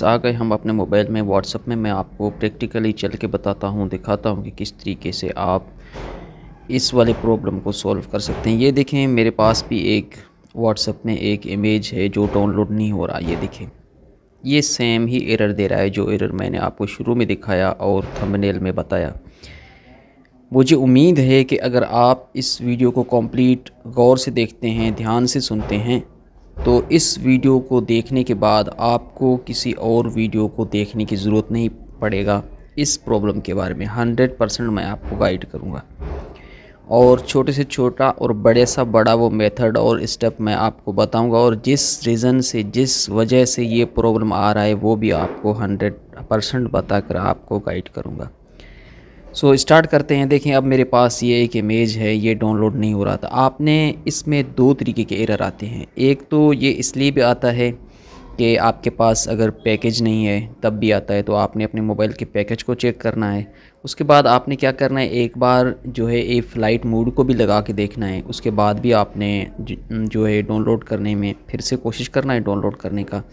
आ गए हम अपने मोबाइल में व्हाट्सएप में। मैं आपको प्रैक्टिकली चल के बताता हूँ, दिखाता हूँ कि किस तरीके से आप इस वाले प्रॉब्लम को सॉल्व कर सकते हैं। ये देखें, मेरे पास भी एक व्हाट्सएप में एक इमेज है जो डाउनलोड नहीं हो रहा। ये देखें, ये सेम ही एरर दे रहा है जो एरर मैंने आपको शुरू में दिखाया और थंबनेल में बताया। मुझे उम्मीद है कि अगर आप इस वीडियो को कंप्लीट गौर से देखते हैं, ध्यान से सुनते हैं, तो इस वीडियो को देखने के बाद आपको किसी और वीडियो को देखने की ज़रूरत नहीं पड़ेगा। इस प्रॉब्लम के बारे में 100% मैं आपको गाइड करूँगा और छोटे से छोटा और बड़े सा बड़ा वो मेथड और स्टेप मैं आपको बताऊँगा, और जिस रीज़न से, जिस वजह से ये प्रॉब्लम आ रहा है वो भी आपको 100% बताकर आपको गाइड करूँगा। सो स्टार्ट करते हैं। देखें, अब मेरे पास ये एक इमेज है, ये डाउनलोड नहीं हो रहा था। आपने इसमें दो तरीके के एरर आते हैं। एक तो ये इसलिए भी आता है कि आपके पास अगर पैकेज नहीं है तब भी आता है, तो आपने अपने मोबाइल के पैकेज को चेक करना है। उसके बाद आपने क्या करना है, एक बार जो है ए फ़्लाइट मोड को भी लगा के देखना है। उसके बाद भी आपने जो है डाउनलोड करने में फिर से कोशिश करना है डाउनलोड करने का।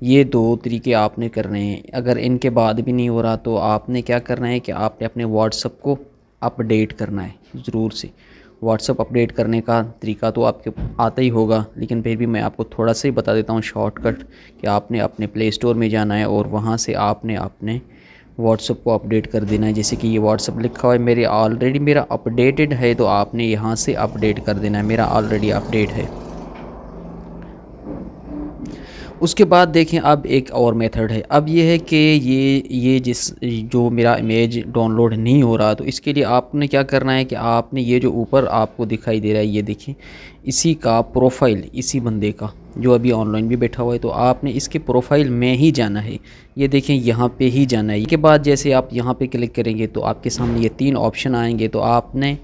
ये दो तरीके आपने करने हैं। अगर इनके बाद भी नहीं हो रहा तो आपने क्या करना है कि आपने अपने व्हाट्सएप को अपडेट करना है ज़रूर से। व्हाट्सएप अपडेट करने का तरीका तो आपके आता ही होगा, लेकिन फिर भी मैं आपको थोड़ा सा ही बता देता हूँ शॉर्टकट, कि आपने अपने प्ले स्टोर में जाना है और वहाँ से आपने अपने व्हाट्सएप को अपडेट कर देना है। जैसे कि ये व्हाट्सएप लिखा हुआ है, मेरा अपडेटेड है, तो आपने यहाँ से अपडेट कर देना है। मेरा ऑलरेडी अपडेट है। उसके बाद देखें, अब एक और मेथड है। अब ये है कि ये जो मेरा इमेज डाउनलोड नहीं हो रहा, तो इसके लिए आपने क्या करना है कि आपने ये जो ऊपर आपको दिखाई दे रहा है, ये देखें, इसी का प्रोफाइल, इसी बंदे का जो अभी ऑनलाइन भी बैठा हुआ है, तो आपने इसके प्रोफाइल में ही जाना है। ये देखें, यहाँ पे ही जाना है। इसके बाद जैसे आप यहाँ पे क्लिक करेंगे तो आपके सामने ये तीन ऑप्शन आएंगे, तो आपने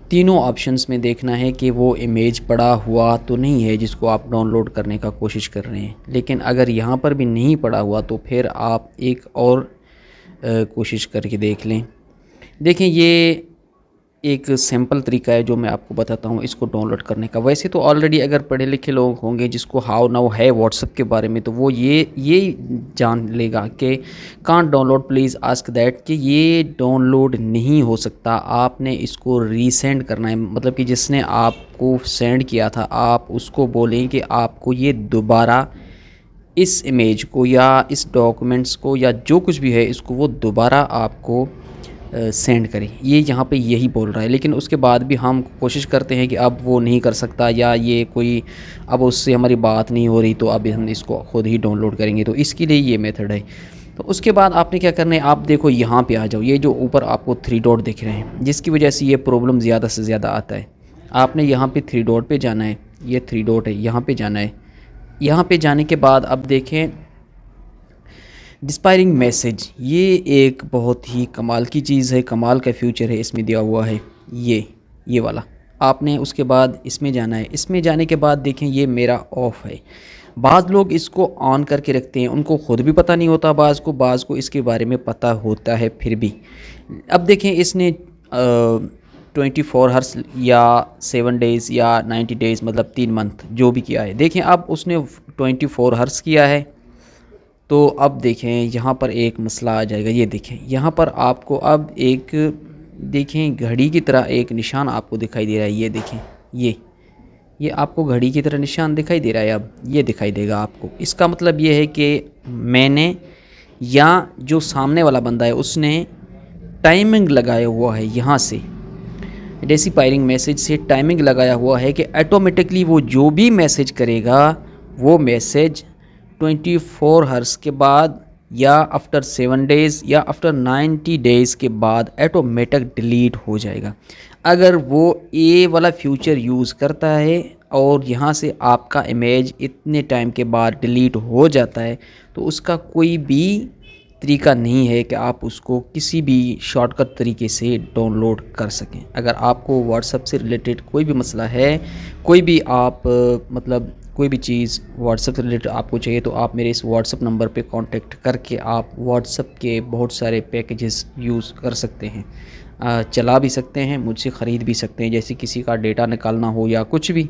तीनों ऑप्शंस में देखना है कि वो इमेज पड़ा हुआ तो नहीं है जिसको आप डाउनलोड करने का कोशिश कर रहे हैं। लेकिन अगर यहाँ पर भी नहीं पड़ा हुआ तो फिर आप एक और कोशिश करके देख लें। देखें, ये एक सिंपल तरीका है जो मैं आपको बताता हूँ इसको डाउनलोड करने का। वैसे तो ऑलरेडी अगर पढ़े लिखे लोग होंगे जिसको हाउ नाउ है व्हाट्सएप के बारे में, तो वो ये जान लेगा कि can't download please ask that, कि ये डाउनलोड नहीं हो सकता। आपने इसको रीसेंड करना है, मतलब कि जिसने आपको सेंड किया था आप उसको बोलें कि आपको ये दोबारा इस इमेज को या इस डॉक्यूमेंट्स को या जो कुछ भी है इसको वो दोबारा आपको सेंड करें। ये यहाँ पे यही बोल रहा है, लेकिन उसके बाद भी हम कोशिश करते हैं कि अब वो नहीं कर सकता या ये कोई अब उससे हमारी बात नहीं हो रही, तो अब हम इसको खुद ही डाउनलोड करेंगे। तो इसके लिए ये मेथड है। तो उसके बाद आपने क्या करना है, आप देखो यहाँ पे आ जाओ, ये जो ऊपर आपको 3 डॉट दिख रहे हैं जिसकी वजह से ये प्रॉब्लम ज़्यादा से ज़्यादा आता है। आपने यहाँ पे 3 डॉट पे जाना है, ये 3 डॉट है, यहाँ पे जाना है। यहाँ पे जाने के बाद अब देखें डिस्पायरिंग मैसेज, ये एक बहुत ही कमाल की चीज़ है, कमाल का फ्यूचर है इसमें दिया हुआ है, ये वाला। आपने उसके बाद इसमें जाना है। इसमें जाने के बाद देखें, ये मेरा ऑफ़ है। बाज़ लोग इसको ऑन करके रखते हैं, उनको ख़ुद भी पता नहीं होता, बाज़ को इसके बारे में पता होता है फिर भी। अब देखें, इसने 24 हर्स या 7 डेज़ या 90 डेज़, मतलब 3 मंथ जो भी किया है। देखें, अब उसने 24 हर्स किया है, तो अब देखें यहाँ पर एक मसला आ जाएगा। ये देखें, यहाँ पर आपको अब एक देखें घड़ी की तरह एक निशान आपको दिखाई दे रहा है। ये देखें, ये आपको घड़ी की तरह निशान दिखाई दे रहा है। अब ये दिखाई देगा आपको। इसका मतलब ये है कि मैंने या जो सामने वाला बंदा है उसने टाइमिंग लगाया हुआ है, यहाँ से डिस्पायरिंग मैसेज से टाइमिंग लगाया हुआ है कि ऑटोमेटिकली वो जो भी मैसेज करेगा वो मैसेज 24 हर्स के बाद या आफ्टर 7 डेज़ या आफ्टर 90 डेज़ के बाद ऑटोमेटिक डिलीट हो जाएगा। अगर वो ये वाला फ्यूचर यूज़ करता है और यहाँ से आपका इमेज इतने टाइम के बाद डिलीट हो जाता है, तो उसका कोई भी तरीका नहीं है कि आप उसको किसी भी शॉर्टकट तरीके से डाउनलोड कर सकें। अगर आपको व्हाट्सएप से रिलेटेड कोई भी मसला है, कोई भी आप मतलब कोई भी चीज़ व्हाट्सएप से रिलेटेड आपको चाहिए, तो आप मेरे इस व्हाट्सएप नंबर पे कांटेक्ट करके आप व्हाट्सएप के बहुत सारे पैकेजेस यूज़ कर सकते हैं, चला भी सकते हैं, मुझसे ख़रीद भी सकते हैं। जैसे किसी का डेटा निकालना हो या कुछ भी,